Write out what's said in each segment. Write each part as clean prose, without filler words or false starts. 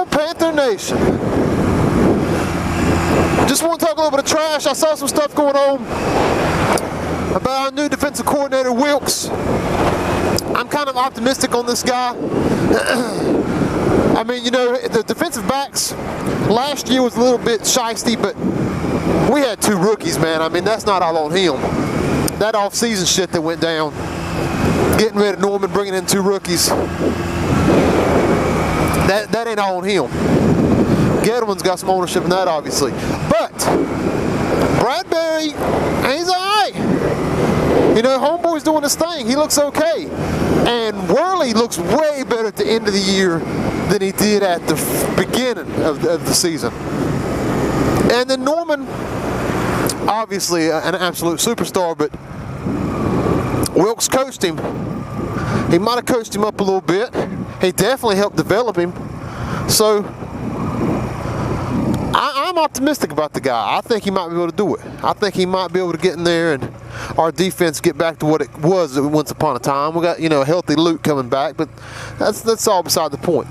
on, Panther Nation? Just want to talk a little bit of trash. I saw some stuff going on about our new defensive coordinator, Wilks. I'm kind of optimistic on this guy. I mean, you know, the defensive backs last year was a little bit shysty, but we had 2 rookies, man. I mean, that's not all on him. That off-season shit that went down, getting rid of Norman, bringing in 2 rookies, that ain't all on him. Gettleman's got some ownership in that, obviously. But Bradbury, he's all right. You know, homeboy's doing his thing. He looks okay. And Worley looks way better at the end of the year than he did at the beginning of the season. And then Norman, obviously an absolute superstar, but Wilks coached him. He might have coached him up a little bit. He definitely helped develop him. So I'm optimistic about the guy. I think he might be able to do it. I think he might be able to get in there and our defense get back to what it was once upon a time. We got, you know, a healthy Luke coming back, but that's all beside the point.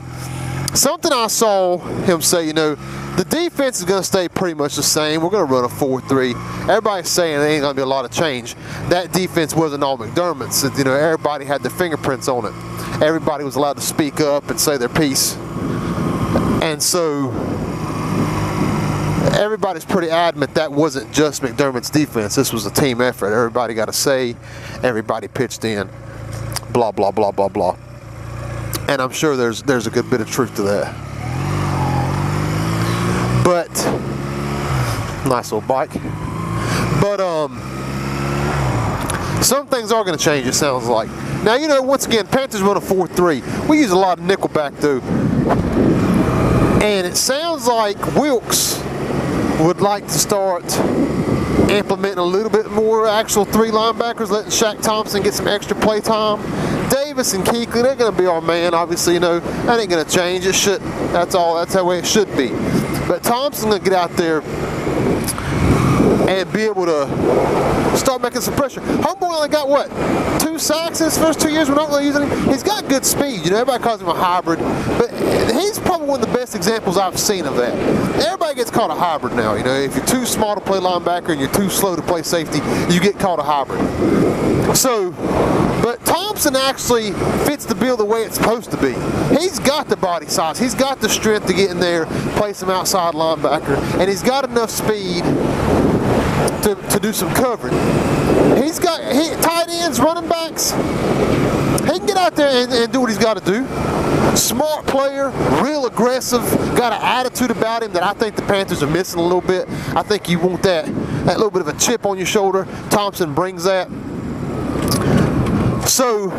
Something I saw him say, you know, the defense is going to stay pretty much the same. We're going to run a 4-3. Everybody's saying there ain't going to be a lot of change. That defense wasn't all McDermott's. You know, everybody had their fingerprints on it. Everybody was allowed to speak up and say their piece. And so everybody's pretty adamant that wasn't just McDermott's defense. This was a team effort. Everybody got a say. Everybody pitched in. Blah, blah, blah, blah, blah. And I'm sure there's a good bit of truth to that. But nice little bike. But some things are going to change, it sounds like. Now, you know, once again, Panthers run a 4-3. We use a lot of nickel back though. And it sounds like Wilks would like to start implementing a little bit more actual 3 linebackers, letting Shaq Thompson get some extra play time. Davis and Kuechly, they're going to be our man, obviously, you know, that ain't going to change. It shouldn't. That's the way it should be. But Thompson's going to get out there and be able to start making some pressure. Homeboy only got, what, 2 sacks in his first 2 years? We're not really using him. He's got good speed. You know, everybody calls him a hybrid. But he's probably one of the best examples I've seen of that. Everybody gets called a hybrid now. You know, if you're too small to play linebacker and you're too slow to play safety, you get called a hybrid. So, but Thompson actually fits the bill the way it's supposed to be. He's got the body size. He's got the strength to get in there, play some outside linebacker, and he's got enough speed to do some covering. He's got tight ends, running backs. He can get out there and do what he's got to do. Smart player, real aggressive, got an attitude about him that I think the Panthers are missing a little bit. I think you want that little bit of a chip on your shoulder. Thompson brings that. So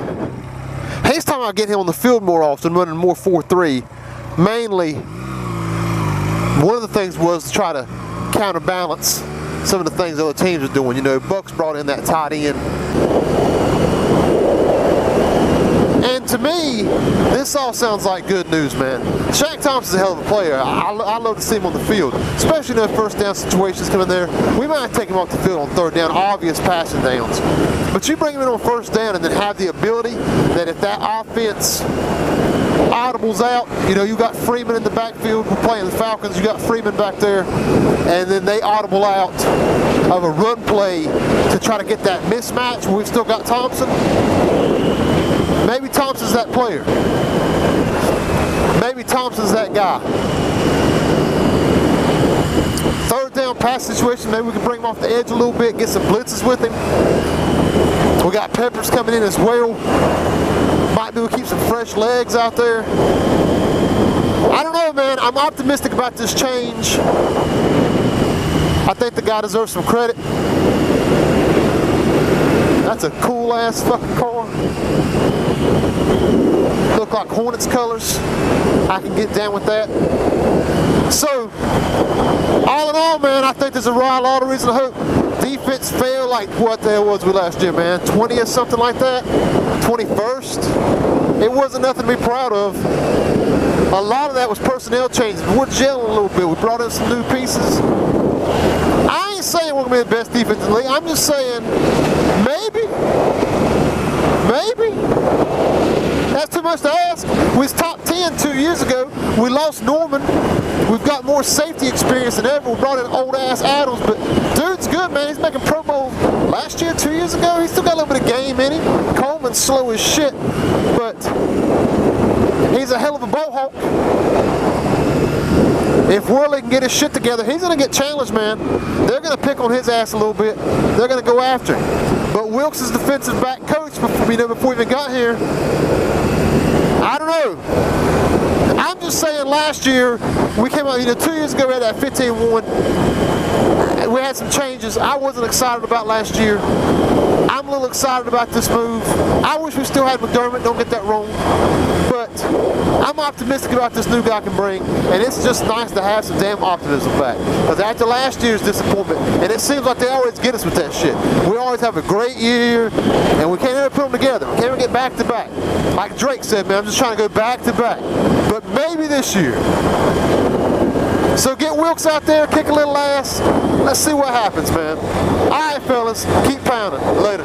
he's talking about getting him on the field more often, running more 4-3. Mainly, one of the things was to try to counterbalance some of the things other teams are doing. You know, Bucks brought in that tight end. And to me, this all sounds like good news, man. Shaq Thompson's a hell of a player. I love to see him on the field, especially in those first down situations coming there. We might take him off the field on 3rd down, obvious passing downs. But you bring him in on 1st down and then have the ability that if that offense audibles out, you know, you got Freeman in the backfield. We're playing the Falcons. You got Freeman back there. And then they audible out of a run play to try to get that mismatch. We've still got Thompson. Maybe Thompson's that player. Maybe Thompson's that guy. 3rd down pass situation, maybe we can bring him off the edge a little bit, get some blitzes with him. We got Peppers coming in as well. Might be able to keep some fresh legs out there. I don't know, man. I'm optimistic about this change. I think the guy deserves some credit. That's a cool ass fucking car. Look like Hornets colors. I can get down with that. So, all in all, man, I think there's a lot of reason to hope. Defense failed like what the hell was we last year, man? 20th, something like that? 21st? It wasn't nothing to be proud of. A lot of that was personnel changes. We're gelling a little bit. We brought in some new pieces. I ain't saying we're going to be the best defense in the league. I'm just saying maybe. That's too much to ask. We was top 10 again 2 years ago. We lost Norman. We've got more safety experience than ever. We brought in old-ass Adams, but dude's good, man. He's making Pro Bowl last year, 2 years ago. He's still got a little bit of game in him. Coleman's slow as shit, but he's a hell of a ball hawk. If Worley can get his shit together, he's going to get challenged, man. They're going to pick on his ass a little bit. They're going to go after him. But Wilks is defensive back coach before we even got here. I don't know. I'm just saying last year, we came out, 2 years ago we had that 15-1. We had some changes I wasn't excited about last year. I'm a little excited about this move. I wish we still had McDermott, don't get that wrong. But I'm optimistic about this new guy I can bring, and it's just nice to have some damn optimism back. Because after last year's disappointment, and it seems like they always get us with that shit. We always have a great year, and we can't ever put them together. We can't ever get back to back. Like Drake said, man, I'm just trying to go back to back. But maybe this year. So get Wilks out there, kick a little ass. Let's see what happens, man. All right, fellas, keep pounding. Later.